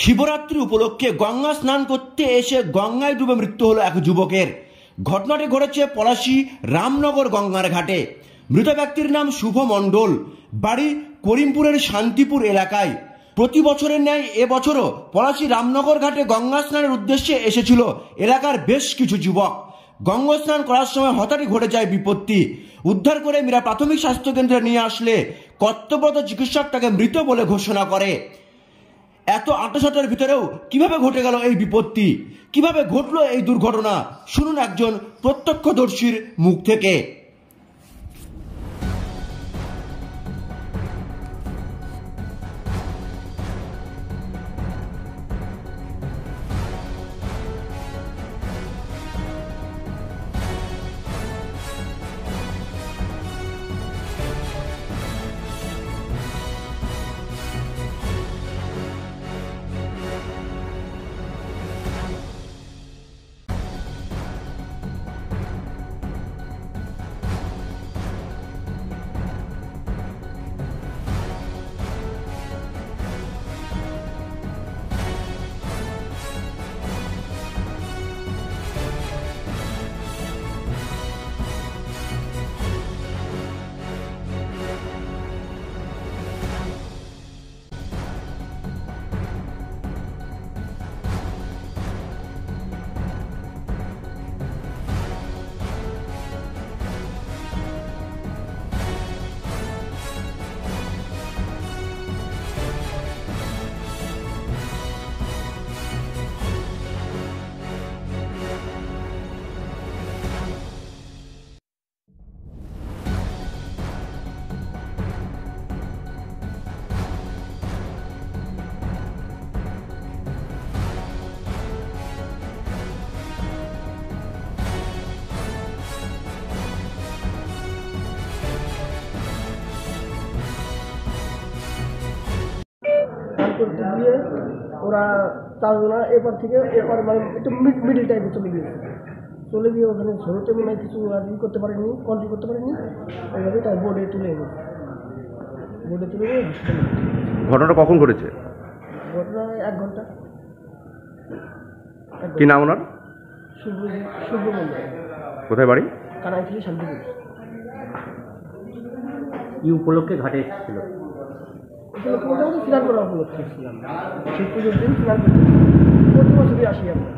শিবরাত্রি উপলক্ষে গঙ্গা স্নান করতে এসে গঙ্গায় ডুবে মৃত্যু হলো এক যুবকের। ঘটনাটি ঘটেছে পলাশী রামনগর গঙ্গার ঘাটে। মৃত ব্যক্তির নাম শুভ মণ্ডল, বাড়ি করিমপুরের শান্তিপুর এলাকায়। প্রতি বছরের ন্যায় এবছরও পলাশী রামনগর ঘাটে গঙ্গা স্নানের উদ্দেশ্যে এসেছিল এলাকার বেশ কিছু যুবক। গঙ্গা স্নান করার সময় হঠাৎই ঘটে যায় বিপত্তি। উদ্ধার করে মীরা প্রাথমিক স্বাস্থ্য কেন্দ্রে নিয়ে আসলে কর্তব্যরত চিকিৎসক তাকে মৃত বলে ঘোষণা করে। এত আঁটাসাঁটার ভিতরেও কিভাবে ঘটে গেল এই বিপত্তি, কিভাবে ঘটলো এই দুর্ঘটনা, শুনুন একজন প্রত্যক্ষদর্শীর মুখ থেকে। করতে গিয়ে ওরা চারজনা এপার থেকে এপার মানে একটু মিডিল টাইপে চলে গিয়ে ওখানে ঝোড়োতে মনে হয় কিছু আর করতে পারেনি, কন্ট্রোল করতে পারেনি। ওইভাবে তার বোর্ডে তুলে গিয়ে ঘটনাটা কখন ঘটেছে? ঘটনা 1 ঘন্টা। কি নাম ওনার? শুভ মন্ডল। কোথায় বাড়ি? কানাইখালী শান্তিপুর। কি উপলক্ষে ঘাটে এসেছিল? উপলক্ষে মোটামুটি স্নান করা উপলক্ষে এসেছিলাম। শিব পুজোর দিন স্নান করতে প্রতি বছরই আসি আমরা।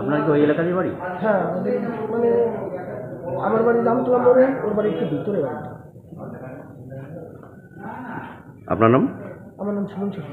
আপনার কি ওই এলাকারই বাড়ি? হ্যাঁ, আমাদের মানে আমার বাড়ি রামতলা মোড়ে, ওর বাড়ি একটু ভিতরে বাড়িটা। আপনার নাম? আমার নাম শুভম শেখ।